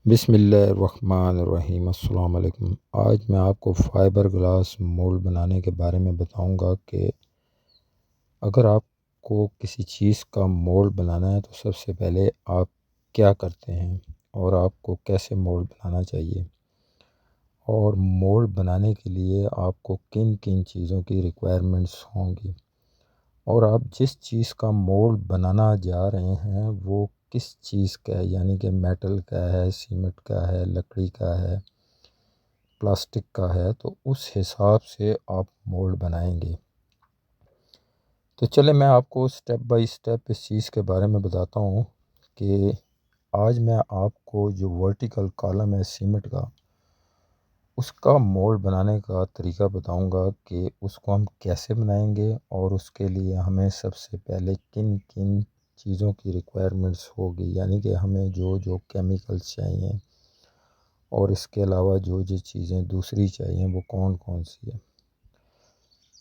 بسم اللہ الرحمن الرحیم۔ السلام علیکم۔ آج میں آپ کو فائبر گلاس مولڈ بنانے کے بارے میں بتاؤں گا کہ اگر آپ کو کسی چیز کا مولڈ بنانا ہے تو سب سے پہلے آپ کیا کرتے ہیں اور آپ کو کیسے مولڈ بنانا چاہیے، اور مولڈ بنانے کے لیے آپ کو کن کن چیزوں کی ریکوائرمنٹس ہوں گی، اور آپ جس چیز کا مولڈ بنانا جا رہے ہیں وہ کس چیز کا ہے، یعنی کہ میٹل کا ہے، سیمنٹ کا ہے، لکڑی کا ہے، پلاسٹک کا ہے، تو اس حساب سے آپ مولڈ بنائیں گے۔ تو چلے میں آپ کو سٹیپ بائی سٹیپ اس چیز کے بارے میں بتاتا ہوں کہ آج میں آپ کو جو ورٹیکل کالم ہے سیمنٹ کا، اس کا مولڈ بنانے کا طریقہ بتاؤں گا کہ اس کو ہم کیسے بنائیں گے، اور اس کے لیے ہمیں سب سے پہلے کن کن چیزوں کی ریکوائرمنٹس ہوگی، یعنی کہ ہمیں جو جو کیمیکلز چاہیے اور اس کے علاوہ جو جو چیزیں دوسری چاہیے وہ کون کون سی ہے۔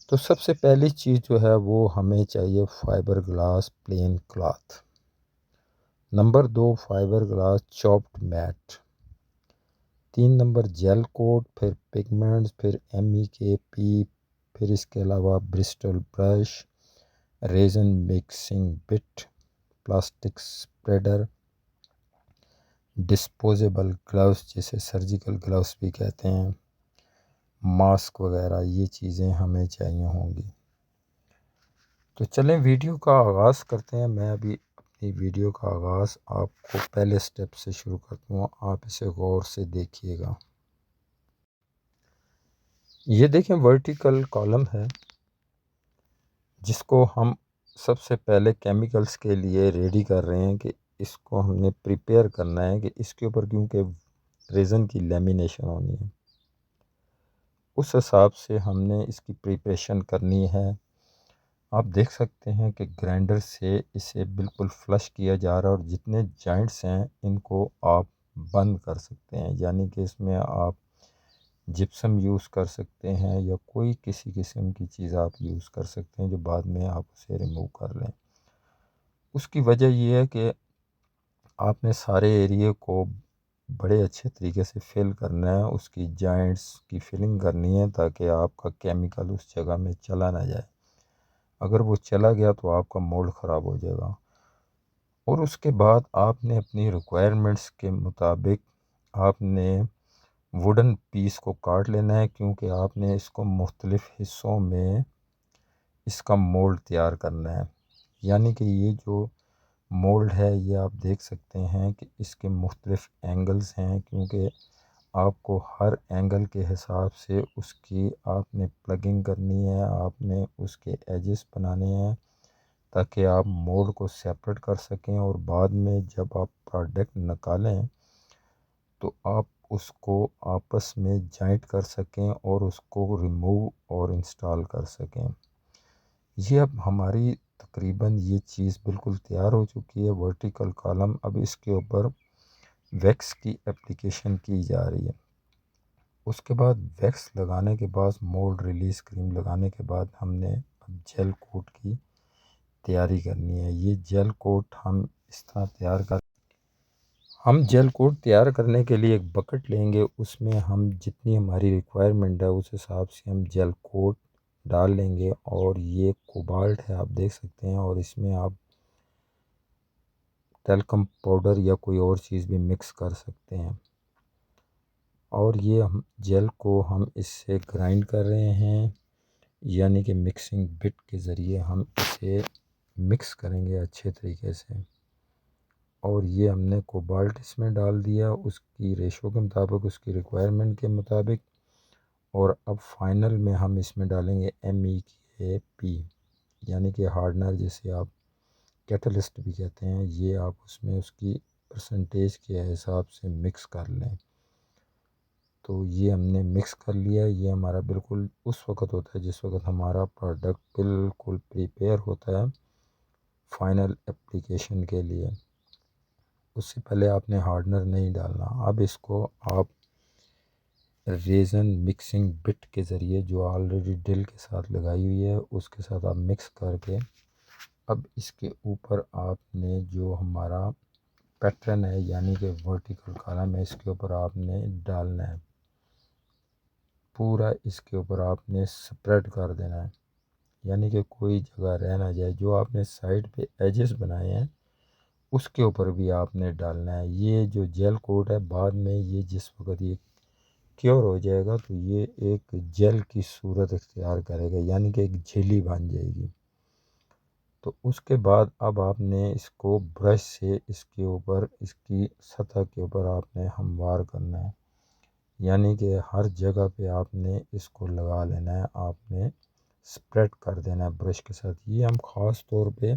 تو سب سے پہلی چیز جو ہے وہ ہمیں چاہیے fibre glass plain cloth. Number 2 fibre glass chopped mat. 3 number gel coat, پھر پگمنٹس، پھر MEKP، پھر اس کے علاوہ bristle brush, resin mixing bit, plastic spreader, disposable gloves جسے سرجیکل گلوز بھی کہتے ہیں، ماسک وغیرہ، یہ چیزیں ہمیں چاہیے ہوں گی۔ تو چلیں ویڈیو کا آغاز کرتے ہیں۔ میں ابھی اپنی ویڈیو کا آغاز آپ کو پہلے سٹیپ سے شروع کرتا ہوں، آپ اسے غور سے دیکھیے گا۔ یہ دیکھیں ورٹیکل کالم ہے جس کو ہم سب سے پہلے کیمیکلز کے لیے ریڈی کر رہے ہیں کہ اس کو ہم نے پریپیئر کرنا ہے کہ اس کے اوپر کیونکہ ریزن کی لیمینیشن ہونی ہے، اس حساب سے ہم نے اس کی پریپریشن کرنی ہے۔ آپ دیکھ سکتے ہیں کہ گرائنڈر سے اسے بالکل فلش کیا جا رہا ہے، اور جتنے جوائنٹس ہیں ان کو آپ بند کر سکتے ہیں، یعنی کہ اس میں آپ جپسم یوز کر سکتے ہیں یا کوئی کسی قسم کی چیز آپ یوز کر سکتے ہیں جو بعد میں آپ اسے ریموو کر لیں۔ اس کی وجہ یہ ہے کہ آپ نے سارے ایریے کو بڑے اچھے طریقے سے فل کرنا ہے، اس کی جوائنٹس کی فلنگ کرنی ہے تاکہ آپ کا کیمیکل اس جگہ میں چلا نہ جائے۔ اگر وہ چلا گیا تو آپ کا مولڈ خراب ہو جائے گا۔ اور اس کے بعد آپ نے اپنی ریکوائرمنٹس کے مطابق آپ نے ووڈن پیس کو کاٹ لینا ہے، کیونکہ آپ نے اس کو مختلف حصوں میں اس کا مولڈ تیار کرنا ہے۔ یعنی کہ یہ جو مولڈ ہے یہ آپ دیکھ سکتے ہیں کہ اس کے مختلف اینگلز ہیں، کیونکہ آپ کو ہر اینگل کے حساب سے اس کی آپ نے پلگنگ کرنی ہے، آپ نے اس کے ایجز بنانے ہیں تاکہ آپ مولڈ کو سیپریٹ کر سکیں، اور بعد میں جب آپ پروڈکٹ نکالیں تو آپ اس کو آپس میں جوائنٹ کر سکیں اور اس کو ریموو اور انسٹال کر سکیں۔ یہ اب ہماری تقریباً یہ چیز بالکل تیار ہو چکی ہے ورٹیکل کالم۔ اب اس کے اوپر ویکس کی اپلیکیشن کی جا رہی ہے۔ اس کے بعد ویکس لگانے کے بعد مولڈ ریلیز کریم لگانے کے بعد ہم نے اب جیل کوٹ کی تیاری کرنی ہے۔ یہ جیل کوٹ ہم اس طرح تیار ہم جیل کوٹ تیار کرنے کے لیے ایک بکٹ لیں گے، اس میں ہم جتنی ہماری ریکوائرمنٹ ہے اس حساب سے ہم جیل کوٹ ڈال لیں گے، اور یہ کوبالٹ ہے آپ دیکھ سکتے ہیں، اور اس میں آپ ٹیلکم پاؤڈر یا کوئی اور چیز بھی مکس کر سکتے ہیں۔ اور یہ ہم جیل کو ہم اس سے گرائنڈ کر رہے ہیں، یعنی کہ مکسنگ بٹ کے ذریعے ہم اسے مکس کریں گے اچھے طریقے سے۔ اور یہ ہم نے کوبالٹ اس میں ڈال دیا اس کی ریشو کے مطابق، اس کی ریکوائرمنٹ کے مطابق، اور اب فائنل میں ہم اس میں ڈالیں گے MEKP، یعنی کہ ہارڈنر جسے آپ کیٹلسٹ بھی کہتے ہیں۔ یہ آپ اس میں اس کی پرسنٹیج کے حساب سے مکس کر لیں۔ تو یہ ہم نے مکس کر لیا۔ یہ ہمارا بالکل اس وقت ہوتا ہے جس وقت ہمارا پروڈکٹ بالکل پریپیئر ہوتا ہے فائنل اپلیکیشن کے لیے۔ اس سے پہلے آپ نے ہارڈنر نہیں ڈالنا۔ اب اس کو آپ ریزن مکسنگ بٹ کے ذریعے جو آلریڈی ڈرل کے ساتھ لگائی ہوئی ہے اس کے ساتھ آپ مکس کر کے اب اس کے اوپر آپ نے جو ہمارا پیٹرن ہے یعنی کہ ورٹیکل کالم ہے، اس کے اوپر آپ نے ڈالنا ہے، پورا اس کے اوپر آپ نے سپریڈ کر دینا ہے، یعنی کہ کوئی جگہ رہ نہ جائے۔ جو آپ نے سائڈ پہ ایجز بنائے ہیں اس کے اوپر بھی آپ نے ڈالنا ہے۔ یہ جو جیل کوٹ ہے بعد میں یہ جس وقت یہ کیور ہو جائے گا تو یہ ایک جیل کی صورت اختیار کرے گا، یعنی کہ ایک جھلی بن جائے گی۔ تو اس کے بعد اب آپ نے اس کو برش سے اس کے اوپر اس کی سطح کے اوپر آپ نے ہموار کرنا ہے، یعنی کہ ہر جگہ پہ آپ نے اس کو لگا لینا ہے، آپ نے سپریڈ کر دینا ہے برش کے ساتھ۔ یہ ہم خاص طور پہ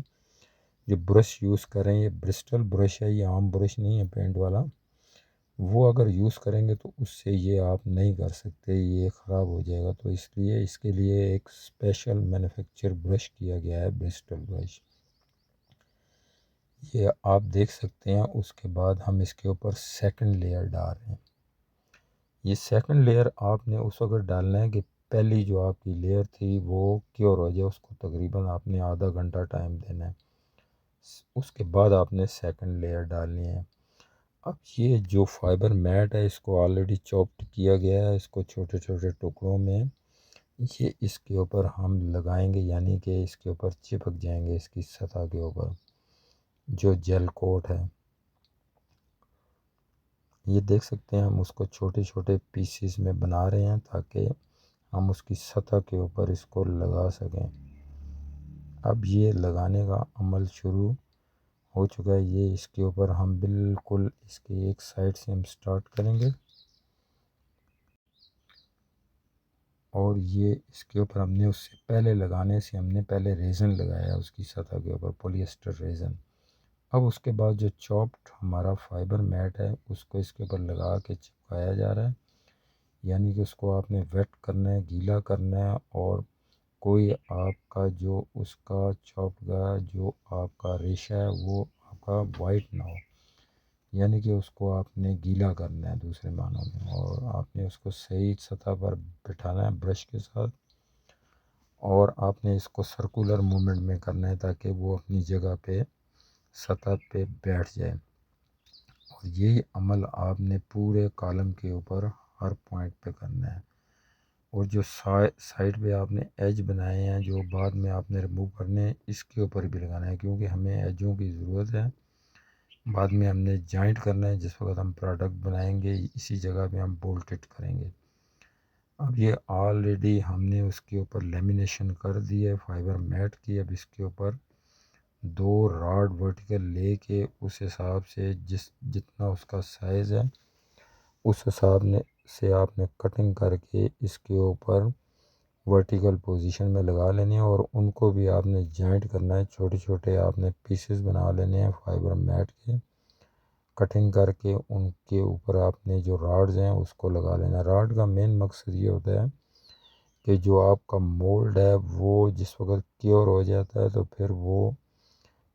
جو برش یوز کریں یہ برسٹل برش ہے، یہ عام برش نہیں ہے پینٹ والا، وہ اگر یوز کریں گے تو اس سے یہ آپ نہیں کر سکتے، یہ خراب ہو جائے گا، تو اس کے لیے ایک اسپیشل مینوفیکچر برش کیا گیا ہے، برسٹل برش، یہ آپ دیکھ سکتے ہیں۔ اس کے بعد ہم اس کے اوپر سیکنڈ لیئر ڈال رہے ہیں۔ یہ سیکنڈ لیئر آپ نے اس وقت ڈالنا ہے کہ پہلی جو آپ کی لیئر تھی وہ کیور ہو جائے، اس کو تقریباً آپ نے آدھا گھنٹہ ٹائم دینا ہے، اس کے بعد آپ نے سیکنڈ لیئر ڈالنی ہے۔ اب یہ جو فائبر میٹ ہے اس کو آلریڈی چاپڈ کیا گیا ہے، اس کو چھوٹے چھوٹے ٹکڑوں میں یہ اس کے اوپر ہم لگائیں گے، یعنی کہ اس کے اوپر چپک جائیں گے، اس کی سطح کے اوپر جو جیل کوٹ ہے۔ یہ دیکھ سکتے ہیں ہم اس کو چھوٹے چھوٹے پیسز میں بنا رہے ہیں تاکہ ہم اس کی سطح کے اوپر اس کو لگا سکیں۔ اب یہ لگانے کا عمل شروع ہو چکا ہے، یہ اس کے اوپر ہم بالکل اس کے ایک سائڈ سے ہم سٹارٹ کریں گے اور یہ اس کے اوپر ہم نے اس سے پہلے لگانے سے ہم نے پہلے ریزن لگایا اس کی سطح کے اوپر، پولی ایسٹر ریزن۔ اب اس کے بعد جو چاپڈ ہمارا فائبر میٹ ہے اس کو اس کے اوپر لگا کے چپکایا جا رہا ہے، یعنی کہ اس کو آپ نے ویٹ کرنا ہے، گیلا کرنا ہے، اور کوئی آپ کا جو اس کا چاپ کا جو آپ کا ریشہ ہے وہ آپ کا وائٹ نہ ہو، یعنی کہ اس کو آپ نے گیلا کرنا ہے دوسرے معنوں میں، اور آپ نے اس کو صحیح سطح پر بٹھانا ہے برش کے ساتھ، اور آپ نے اس کو سرکولر موومنٹ میں کرنا ہے تاکہ وہ اپنی جگہ پہ سطح پہ بیٹھ جائے، اور یہی عمل آپ نے پورے کالم کے اوپر ہر پوائنٹ پہ کرنا ہے۔ اور جو سائڈ پہ آپ نے ایج بنائے ہیں جو بعد میں آپ نے ریموو کرنے ہیں اس کے اوپر بھی لگانا ہے، کیونکہ ہمیں ایجوں کی ضرورت ہے، بعد میں ہم نے جوائنٹ کرنا ہے، جس وقت ہم پروڈکٹ بنائیں گے اسی جگہ پہ ہم بولٹڈ کریں گے۔ اب یہ آلریڈی ہم نے اس کے اوپر لیمینیشن کر دی ہے فائبر میٹ کی، اب اس کے اوپر دو راڈ ورٹیکل لے کے اس حساب سے جتنا اس کا سائز ہے اس حساب سے آپ نے کٹنگ کر کے اس کے اوپر ورٹیکل پوزیشن میں لگا لینے ہیں، اور ان کو بھی آپ نے جوائنٹ کرنا ہے، چھوٹے چھوٹے آپ نے پیسز بنا لینے ہیں فائبر میٹ کے، کٹنگ کر کے ان کے اوپر آپ نے جو راڈز ہیں اس کو لگا لینا۔ راڈ کا مین مقصد یہ ہوتا ہے کہ جو آپ کا مولڈ ہے وہ جس وقت کیور ہو جاتا ہے تو پھر وہ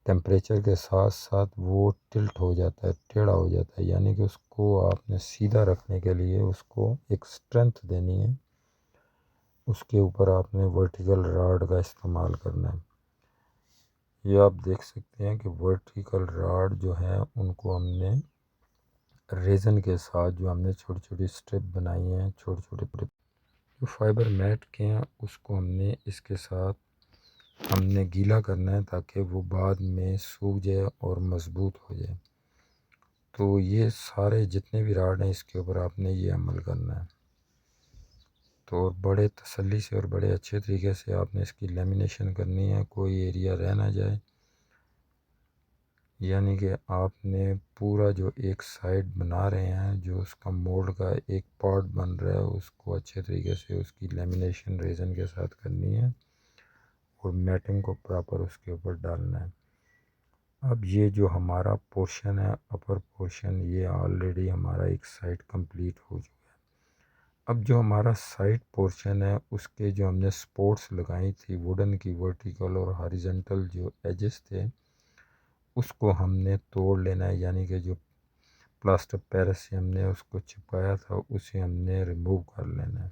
ٹیمپریچر کے ساتھ ساتھ وہ ٹلٹ ہو جاتا ہے، ٹیڑھا ہو جاتا ہے، یعنی کہ اس کو آپ نے سیدھا رکھنے کے لیے اس کو ایک سٹرینتھ دینی ہے، اس کے اوپر آپ نے ورٹیکل راڈ کا استعمال کرنا ہے۔ یہ آپ دیکھ سکتے ہیں کہ ورٹیکل راڈ جو ہیں ان کو ہم نے ریزن کے ساتھ جو ہم نے چھوٹی چھوٹی سٹرپ بنائی ہیں، چھوٹے چھوٹے جو فائبر میٹ کے ہیں اس کو ہم نے اس کے ساتھ ہم نے گیلا کرنا ہے تاکہ وہ بعد میں سوکھ جائے اور مضبوط ہو جائے۔ تو یہ سارے جتنے بھی راڈ ہیں اس کے اوپر آپ نے یہ عمل کرنا ہے، تو بڑے تسلی سے اور بڑے اچھے طریقے سے آپ نے اس کی لیمینیشن کرنی ہے، کوئی ایریا رہ نہ جائے، یعنی کہ آپ نے پورا جو ایک سائڈ بنا رہے ہیں جو اس کا مولڈ کا ایک پارٹ بن رہا ہے اس کو اچھے طریقے سے اس کی لیمینیشن ریزن کے ساتھ کرنی ہے اور میٹنگ کو پراپر اس کے اوپر ڈالنا ہے۔ اب یہ جو ہمارا پورشن ہے اپر پورشن یہ آلریڈی ہمارا ایک سائڈ کمپلیٹ ہو چکا ہے۔ اب جو ہمارا سائڈ پورشن ہے اس کے جو ہم نے سپورٹس لگائی تھی ووڈن کی ورٹیکل اور ہاریزنٹل جو ایجز تھے اس کو ہم نے توڑ لینا ہے، یعنی کہ جو پلاسٹر پیرس سے ہم نے اس کو چپکایا تھا اسے ہم نے ریموو کر لینا ہے۔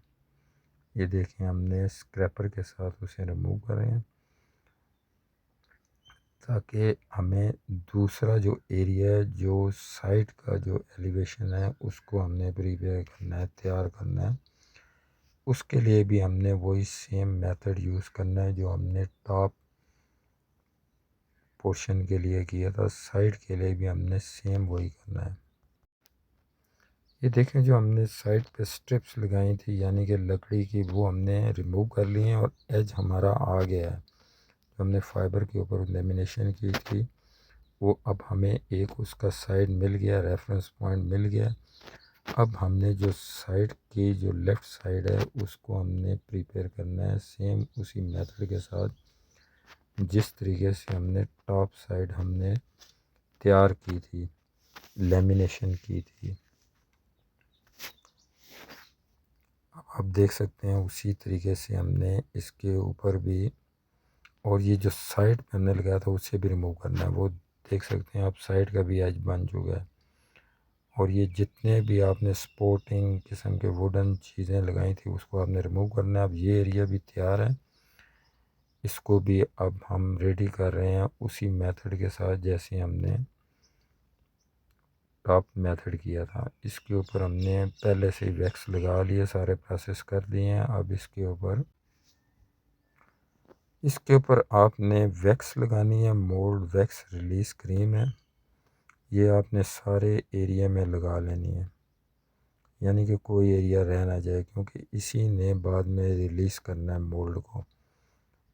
یہ دیکھیں ہم نے اسکریپر کے ساتھ اسے ریموو کر رہے ہیں۔ تاکہ ہمیں دوسرا جو ایریا ہے جو سائٹ کا جو ایلیویشن ہے اس کو ہم نے پریپیئر کرنا ہے، تیار کرنا ہے۔ اس کے لیے بھی ہم نے وہی سیم میتھڈ یوز کرنا ہے جو ہم نے ٹاپ پورشن کے لیے کیا تھا، سائڈ کے لیے بھی ہم نے سیم وہی کرنا ہے۔ یہ دیکھیں جو ہم نے سائڈ پہ سٹرپس لگائی تھی یعنی کہ لکڑی کی، وہ ہم نے ریموو کر لی ہیں اور ایج ہمارا آ گیا ہے۔ جو ہم نے فائبر کے اوپر لیمینیشن کی تھی وہ اب ہمیں ایک اس کا سائڈ مل گیا، ریفرنس پوائنٹ مل گیا۔ اب ہم نے جو سائڈ کی جو لیفٹ سائڈ ہے اس کو ہم نے پریپیئر کرنا ہے سیم اسی میتھڈ کے ساتھ جس طریقے سے ہم نے ٹاپ سائڈ ہم نے تیار کی تھی، لیمینیشن کی تھی۔ اب آپ دیکھ سکتے ہیں اسی طریقے سے ہم نے اس کے اوپر بھی، اور یہ جو سائڈ پہ ہم نے لگایا تھا اسے بھی ریموو کرنا ہے۔ وہ دیکھ سکتے ہیں آپ سائڈ کا بھی ایج بن چکا ہے۔ اور یہ جتنے بھی آپ نے سپورٹنگ قسم کے ووڈن چیزیں لگائی تھی اس کو آپ نے ریموو کرنا ہے۔ اب یہ ایریا بھی تیار ہے، اس کو بھی اب ہم ریڈی کر رہے ہیں اسی میتھڈ کے ساتھ جیسے ہم نے ٹاپ میتھڈ کیا تھا۔ اس کے اوپر ہم نے پہلے سے ہی ویکس لگا لیے، سارے پروسیس کر دیے ہیں۔ اب اس کے اوپر آپ نے ویکس لگانی ہے، مولڈ ویکس ریلیز کریم ہے، یہ آپ نے سارے ایریا میں لگا لینی ہے، یعنی کہ کوئی ایریا رہ نہ جائے کیونکہ اسی نے بعد میں ریلیز کرنا ہے مولڈ کو۔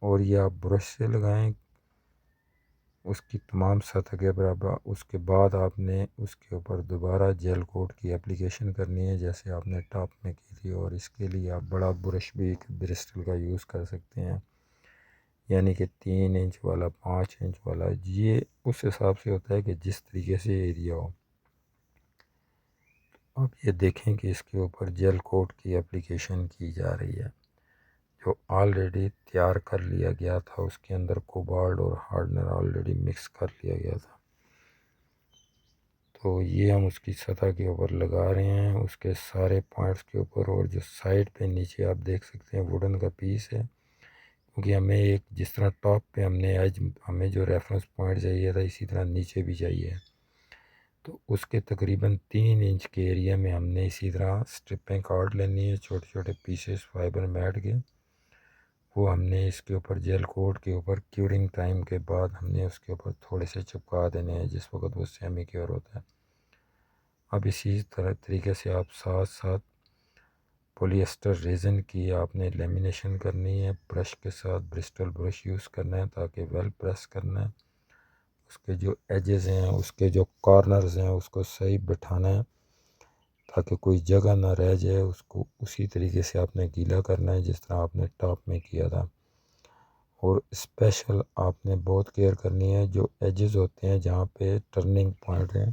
اور یہ آپ برش سے لگائیں اس کی تمام سطح کے برابر۔ اس کے بعد آپ نے اس کے اوپر دوبارہ جیل کوٹ کی اپلیکیشن کرنی ہے جیسے آپ نے ٹاپ میں کی تھی، اور اس کے لیے آپ بڑا برش بھی برسٹل کا یوز کر سکتے ہیں، یعنی کہ 3 انچ والا، 5 انچ والا، یہ اس حساب سے ہوتا ہے کہ جس طریقے سے ایریا ہو۔ اب یہ دیکھیں کہ اس کے اوپر جیل کوٹ کی اپلیکیشن کی جا رہی ہے جو آلریڈی تیار کر لیا گیا تھا، اس کے اندر کوبالٹ اور ہارڈنر آلریڈی مکس کر لیا گیا تھا۔ تو یہ ہم اس کی سطح کے اوپر لگا رہے ہیں، اس کے سارے پوائنٹس کے اوپر، اور جو سائڈ پہ نیچے آپ دیکھ سکتے ہیں ووڈن کا پیس ہے، کیونکہ ہمیں ایک جس طرح ٹاپ پہ ہم نے ایج ہمیں جو ریفرنس پوائنٹ چاہیے تھا اسی طرح نیچے بھی چاہیے، تو اس کے تقریباً 3 انچ کے ایریا میں ہم نے اسی طرح سٹرپیں کاٹ لینی ہے، چھوٹے چھوٹے پیسز فائبر میٹ کے، وہ ہم نے اس کے اوپر جیل کوٹ کے اوپر کیورنگ ٹائم کے بعد ہم نے اس کے اوپر تھوڑے سے چپکا دینے ہیں جس وقت وہ سیمی کیور ہوتا ہے۔ اب اسی طریقے سے آپ ساتھ ساتھ پولی ایسٹر ریزن کی آپ نے لیمینیشن کرنی ہے، برش کے ساتھ برسٹل برش یوز کرنا ہے تاکہ ویل پریس کرنا ہے، اس کے جو ایجز ہیں اس کے جو کارنرز ہیں اس کو صحیح بٹھانا ہے تاکہ کوئی جگہ نہ رہ جائے، اس کو اسی طریقے سے آپ نے گیلا کرنا ہے جس طرح آپ نے ٹاپ میں کیا تھا۔ اور اسپیشل آپ نے بہت کیئر کرنی ہے جو ایجز ہوتے ہیں جہاں پہ ٹرننگ پوائنٹ ہیں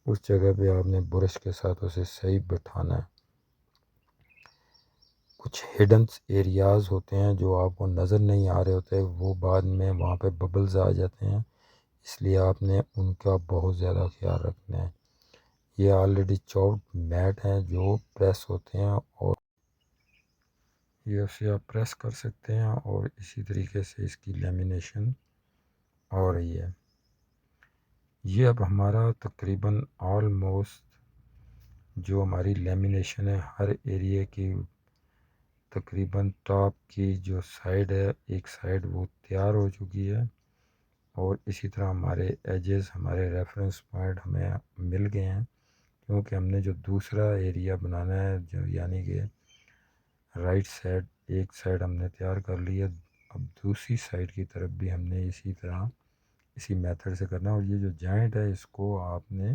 اس جگہ پہ آپ نے برش کے ساتھ اسے صحیح بٹھانا ہے۔ کچھ ہڈن ایریاز ہوتے ہیں جو آپ کو نظر نہیں آ رہے ہوتے، وہ بعد میں وہاں پہ ببلز آ جاتے ہیں، اس لیے آپ نے ان کا بہت زیادہ خیال رکھنا ہے۔ یہ آلریڈی چاپڈ میٹ ہیں جو پریس ہوتے ہیں، اور یہ اسے آپ پریس کر سکتے ہیں، اور اسی طریقے سے اس کی لیمینیشن ہو رہی ہے۔ یہ اب ہمارا تقریباً آلموسٹ جو ہماری لیمینیشن ہے ہر ایریا کی تقریباً ٹاپ کی جو سائڈ ہے ایک سائڈ وہ تیار ہو چکی ہے، اور اسی طرح ہمارے ایجز ہمارے ریفرنس پوائنٹ ہمیں مل گئے ہیں، کیونکہ ہم نے جو دوسرا ایریا بنانا ہے جو یعنی کہ رائٹ سائڈ، ایک سائڈ ہم نے تیار کر لی ہے، اب دوسری سائڈ کی طرف بھی ہم نے اسی طرح اسی میتھڈ سے کرنا ہے۔ اور یہ جو جوائنٹ ہے اس کو آپ نے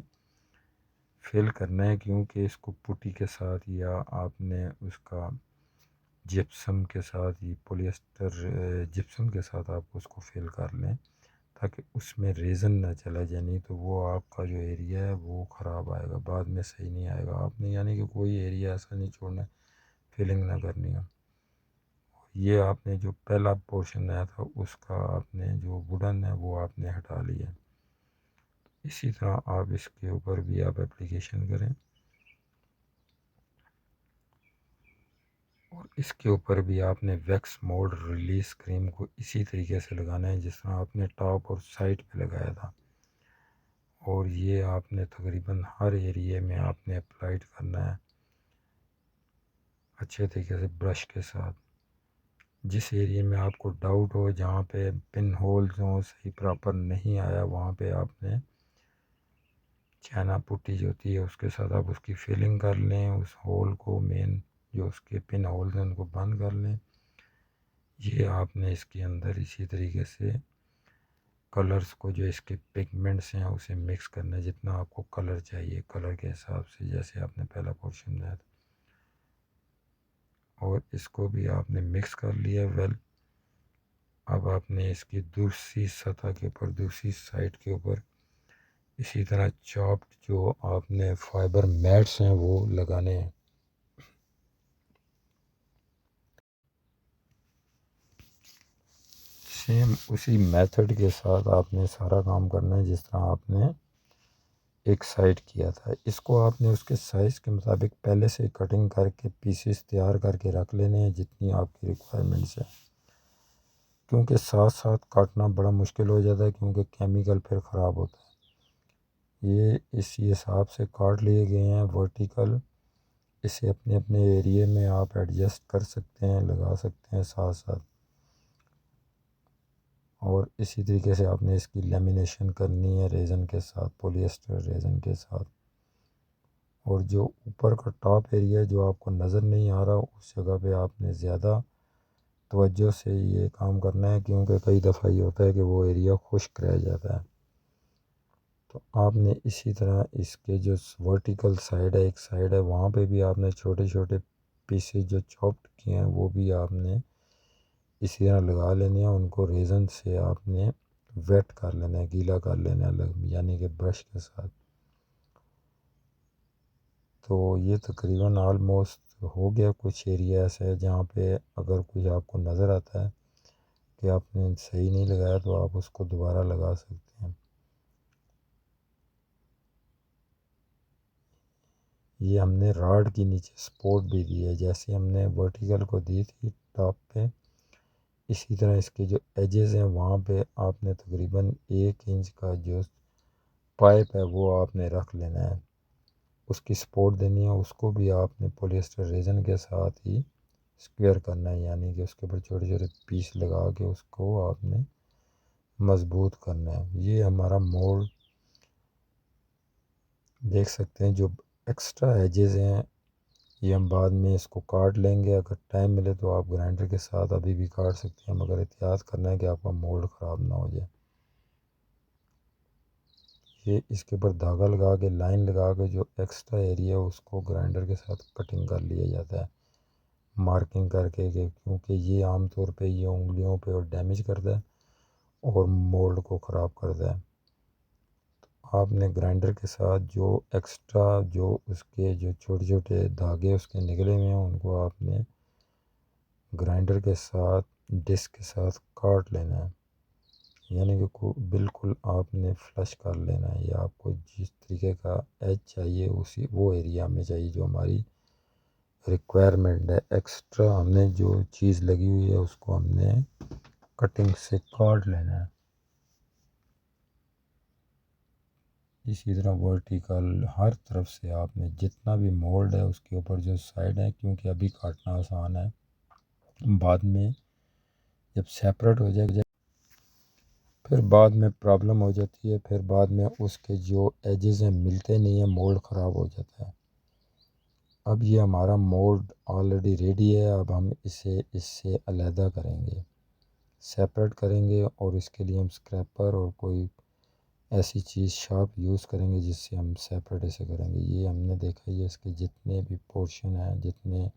فل کرنا ہے کیونکہ اس کو پٹی کے ساتھ یا آپ نے اس کا جپسم کے ساتھ، یہ پولی ایسٹر جپسم کے ساتھ آپ اس کو فل کر لیں تاکہ اس میں ریزن نہ چلا جائے، نہیں تو وہ آپ کا جو ایریا ہے وہ خراب آئے گا، بعد میں صحیح نہیں آئے گا۔ آپ نے یعنی کہ کوئی ایریا ایسا نہیں چھوڑنا ہے فلنگ نہ کرنی ہے۔ یہ آپ نے جو پہلا پورشن آیا تھا اس کا آپ نے جو ووڈن ہے وہ آپ نے ہٹا لیا، اسی طرح آپ اس کے اوپر بھی آپ اپلیکیشن کریں۔ اور اس کے اوپر بھی آپ نے ویکس مولڈ ریلیز کریم کو اسی طریقے سے لگانا ہے جس طرح آپ نے ٹاپ اور سائڈ پہ لگایا تھا، اور یہ آپ نے تقریباً ہر ایریے میں آپ نے اپلائیڈ کرنا ہے اچھے طریقے سے برش کے ساتھ۔ جس ایریے میں آپ کو ڈاؤٹ ہو، جہاں پہ پن ہولز ہوں صحیح پراپر نہیں آیا، وہاں پہ آپ نے چائنا پٹی جو ہوتی ہے اس کے ساتھ آپ اس کی فلنگ کر لیں، اس ہول کو، مین جو اس کے پن ہولز ہیں ان کو بند کر لیں۔ یہ آپ نے اس کے اندر اسی طریقے سے کلرز کو، جو اس کے پگمنٹس ہیں اسے مکس کرنا ہے، جتنا آپ کو کلر چاہیے کلر کے حساب سے، جیسے آپ نے پہلا پورشن دیا تھا، اور اس کو بھی آپ نے مکس کر لیا ویل۔ اب آپ نے اس کی دوسری سطح کے اوپر، دوسری سائڈ کے اوپر اسی طرح چاپڈ جو آپ نے فائبر میٹس ہیں وہ لگانے ہیں۔ سیم اسی میتھڈ کے ساتھ آپ نے سارا کام کرنا ہے جس طرح آپ نے ایک سائڈ کیا تھا۔ اس کو آپ نے اس کے سائز کے مطابق پہلے سے کٹنگ کر کے پیسز تیار کر کے رکھ لینے ہیں جتنی آپ کی ریکوائرمنٹس ہے، کیونکہ ساتھ ساتھ کاٹنا بڑا مشکل ہو جاتا ہے کیونکہ کیمیکل پھر خراب ہوتا ہے۔ یہ اسی حساب سے کاٹ لیے گئے ہیں ورٹیکل، اسے اپنے اپنے ایریے میں آپ ایڈجسٹ کر سکتے ہیں، لگا سکتے ہیں ساتھ ساتھ، اور اسی طریقے سے آپ نے اس کی لیمینیشن کرنی ہے ریزن کے ساتھ، پولی ایسٹر ریزن کے ساتھ۔ اور جو اوپر کا ٹاپ ایریا جو آپ کو نظر نہیں آ رہا اس جگہ پہ آپ نے زیادہ توجہ سے یہ کام کرنا ہے، کیونکہ کئی دفعہ یہ ہوتا ہے کہ وہ ایریا خشک رہ جاتا ہے۔ تو آپ نے اسی طرح اس کے جو ورٹیکل سائڈ ہے، ایک سائڈ ہے وہاں پہ بھی آپ نے چھوٹے چھوٹے پیسز جو چاپڈ کیے ہیں وہ بھی آپ نے اسی طرح لگا لینے ہیں، ان کو ریزن سے آپ نے ویٹ کر لینا ہے، گیلا کر لینا ہے، یعنی کہ برش کے ساتھ۔ تو یہ تقریباً آلموسٹ ہو گیا۔ کچھ ایریا ایسا ہے جہاں پہ اگر کچھ آپ کو نظر آتا ہے کہ آپ نے صحیح نہیں لگایا تو آپ اس کو دوبارہ لگا سکتے ہیں۔ یہ ہم نے راڈ کی نیچے سپورٹ بھی دی ہے، جیسے ہم نے ورٹیکل کو دی تھی ٹاپ پہ، اسی طرح اس کے جو ایجز ہیں وہاں پہ آپ نے تقریباً 1 انچ کا جو پائپ ہے وہ آپ نے رکھ لینا ہے، اس کی سپورٹ دینی ہے۔ اس کو بھی آپ نے پولیسٹر ریزن کے ساتھ ہی اسکوئر کرنا ہے، یعنی کہ اس کے اوپر چھوٹے چھوٹے پیس لگا کے اس کو آپ نے مضبوط کرنا ہے۔ یہ ہمارا مولڈ دیکھ سکتے ہیں، جو ایکسٹرا ایجز ہیں یہ ہم بعد میں اس کو کاٹ لیں گے، اگر ٹائم ملے تو آپ گرائنڈر کے ساتھ ابھی بھی کاٹ سکتے ہیں، مگر احتیاط کرنا ہے کہ آپ کا مولڈ خراب نہ ہو جائے۔ یہ اس کے اوپر دھاگا لگا کے، لائن لگا کے، جو ایکسٹرا ایریا ہے اس کو گرائنڈر کے ساتھ کٹنگ کر لیا جاتا ہے، مارکنگ کر کے، کہ کیونکہ یہ عام طور پہ یہ انگلیوں پہ اور ڈیمیج کرتا ہے اور مولڈ کو خراب کرتا ہے۔ آپ نے گرائنڈر کے ساتھ جو ایکسٹرا جو اس کے جو چھوٹے چھوٹے دھاگے اس کے نکلے ہوئے ہیں ان کو آپ نے گرائنڈر کے ساتھ ڈسک کے ساتھ کاٹ لینا ہے، یعنی کہ بالکل آپ نے فلش کر لینا ہے۔ یا آپ کو جس طریقے کا ایج چاہیے اسی وہ ایریا میں چاہیے جو ہماری ریکوائرمنٹ ہے۔ ایکسٹرا ہم نے جو چیز لگی ہوئی ہے اس کو ہم نے کٹنگ سے کاٹ لینا ہے۔ اسی طرح ورٹیکل ہر طرف سے آپ نے جتنا بھی مولڈ ہے اس کے اوپر جو سائڈ ہے، کیونکہ ابھی کاٹنا آسان ہے، بعد میں جب سیپریٹ ہو جائے پھر بعد میں پرابلم ہو جاتی ہے، پھر بعد میں اس کے جو ایجز ہیں ملتے نہیں ہیں، مولڈ خراب ہو جاتا ہے۔ اب یہ ہمارا مولڈ آلریڈی ریڈی ہے، اب ہم اسے اس سے علیحدہ کریں گے، سیپریٹ کریں گے، اور اس کے لیے ہم اسکریپر اور کوئی ایسی چیز شارپ یوز کریں گے جس سے ہم سیپریٹ اسے کریں گے۔ یہ ہم نے دیکھا یہ اس کے جتنے بھی پورشن ہیں، جتنے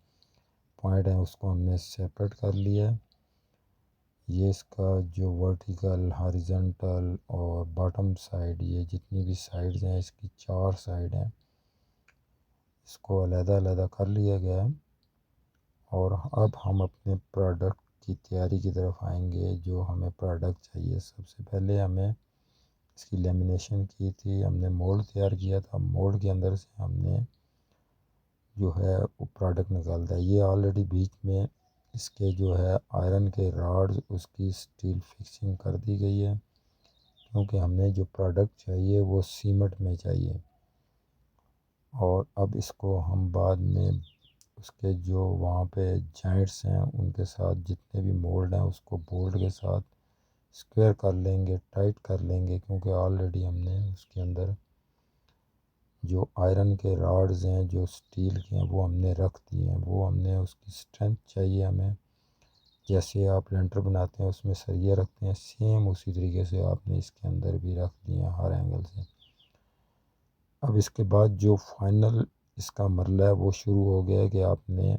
پوائنٹ ہیں اس کو ہم نے سیپریٹ کر لیا ہے۔ یہ اس کا جو ورٹیکل، ہاریزنٹل اور باٹم سائڈ، یہ جتنی بھی سائڈز ہیں اس کی 4 سائڈ ہیں، اس کو علیحدہ علیحدہ کر لیا گیا ہے۔ اور اب ہم اپنے پروڈکٹ کی تیاری کی طرف آئیں گے۔ جو ہمیں پروڈکٹ چاہیے، سب سے پہلے ہمیں اس کی لیمینیشن کی تھی، ہم نے مولڈ تیار کیا تھا، مولڈ کے اندر سے ہم نے جو ہے وہ پروڈکٹ نکالتا ہے۔ یہ آلریڈی بیچ میں اس کے جو ہے آئرن کے راڈز اس کی سٹیل فکسنگ کر دی گئی ہے، کیونکہ ہم نے جو پروڈکٹ چاہیے وہ سیمٹ میں چاہیے، اور اب اس کو ہم بعد میں اس کے جو وہاں پہ جوائنٹس ہیں ان کے ساتھ جتنے بھی مولڈ ہیں اس کو بولڈ کے ساتھ اسکوئر کر لیں گے، ٹائٹ کر لیں گے، کیونکہ آلریڈی ہم نے اس کے اندر جو آئرن کے راڈز ہیں جو سٹیل کے ہیں وہ ہم نے رکھ دیے ہیں، وہ ہم نے اس کی اسٹرینتھ چاہیے ہمیں، جیسے آپ لینٹر بناتے ہیں اس میں سریے رکھتے ہیں، سیم اسی طریقے سے آپ نے اس کے اندر بھی رکھ دیے ہیں ہر اینگل سے۔ اب اس کے بعد جو فائنل اس کا مرحلہ ہے وہ شروع ہو گیا ہے کہ آپ نے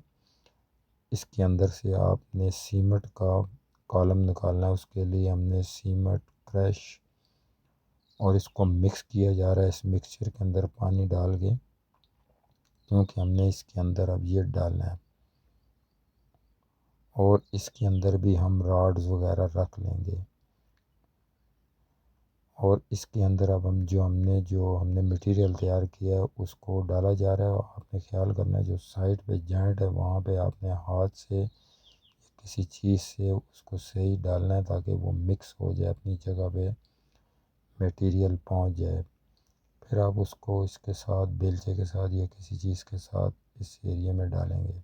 اس کے اندر سے آپ نے سیمٹ کا کالم نکالنا ہے۔ اس کے لیے ہم نے سیمٹ کریش اور اس کو مکس کیا جا رہا ہے، اس مکسچر کے اندر پانی ڈال کے، کیونکہ ہم نے اس کے اندر اب یہ ڈالنا ہے، اور اس کے اندر بھی ہم راڈز وغیرہ رکھ لیں گے، اور اس کے اندر اب ہم نے مٹیریل تیار کیا ہے اس کو ڈالا جا رہا ہے، اور آپ نے خیال کرنا ہے جو سائڈ پہ جوائنٹ ہے وہاں پہ آپ نے ہاتھ سے کسی چیز سے اس کو صحیح ڈالنا ہے تاکہ وہ مکس ہو جائے، اپنی جگہ پہ میٹیریل پہنچ جائے۔ پھر آپ اس کو اس کے ساتھ بیلچے کے ساتھ یا کسی چیز کے ساتھ اس ایریے میں ڈالیں گے۔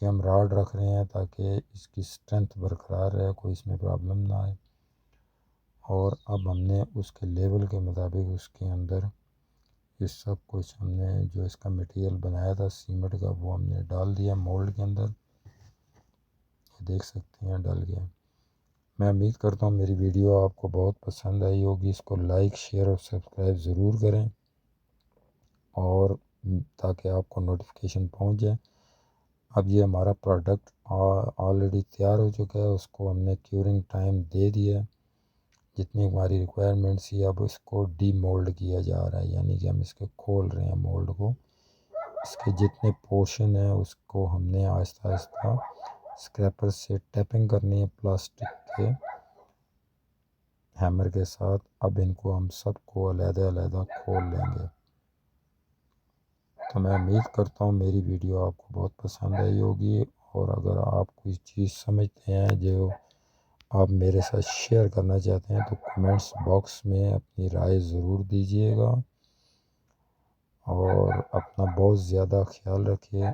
یہ ہم راڈ رکھ رہے ہیں تاکہ اس کی اسٹرینتھ برقرار رہے، کوئی اس میں پرابلم نہ آئے، اور اب ہم نے اس کے لیول کے مطابق اس کے اندر یہ سب کچھ ہم نے جو اس کا مٹیریل بنایا تھا سیمنٹ کا وہ ہم نے ڈال دیا مولڈ کے اندر، یہ دیکھ سکتے ہیں ڈل گیا۔ میں امید کرتا ہوں میری ویڈیو آپ کو بہت پسند آئی ہوگی، اس کو لائک شیئر اور سبسکرائب ضرور کریں، اور تاکہ آپ کو نوٹیفیکیشن پہنچ جائے۔ اب یہ ہمارا پروڈکٹ آلریڈی تیار ہو چکا ہے، اس کو ہم نے کیورنگ ٹائم دے دیا ہے جتنی ہماری ریکوائرمنٹ تھی۔ اب اس کو ڈی مولڈ کیا جا رہا ہے، یعنی کہ ہم اس کے کھول رہے ہیں مولڈ کو، اس کے جتنے پورشن ہیں اس کو ہم نے آہستہ آہستہ اسکریپر سے ٹیپنگ کرنی ہے پلاسٹک کے ہیمر کے ساتھ۔ اب ان کو ہم سب کو علیحدہ علیحدہ کھول لیں گے۔ تو میں امید کرتا ہوں میری ویڈیو آپ کو بہت پسند آئی ہوگی، اور اگر آپ کوئی چیز سمجھتے ہیں جو آپ میرے ساتھ شیئر کرنا چاہتے ہیں تو کمنٹس باکس میں اپنی رائے ضرور دیجیے گا، اور اپنا بہت زیادہ خیال رکھیے،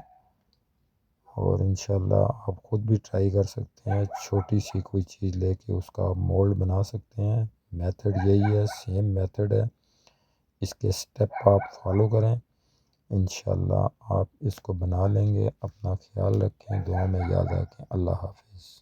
اور انشاءاللہ آپ خود بھی ٹرائی کر سکتے ہیں، چھوٹی سی کوئی چیز لے کے اس کا مولڈ بنا سکتے ہیں۔ میتھڈ یہی ہے، سیم میتھڈ ہے، اس کے سٹیپ آپ فالو کریں، انشاءاللہ آپ اس کو بنا لیں گے۔ اپنا خیال رکھیں، دعا میں یاد رکھیں۔ اللہ حافظ۔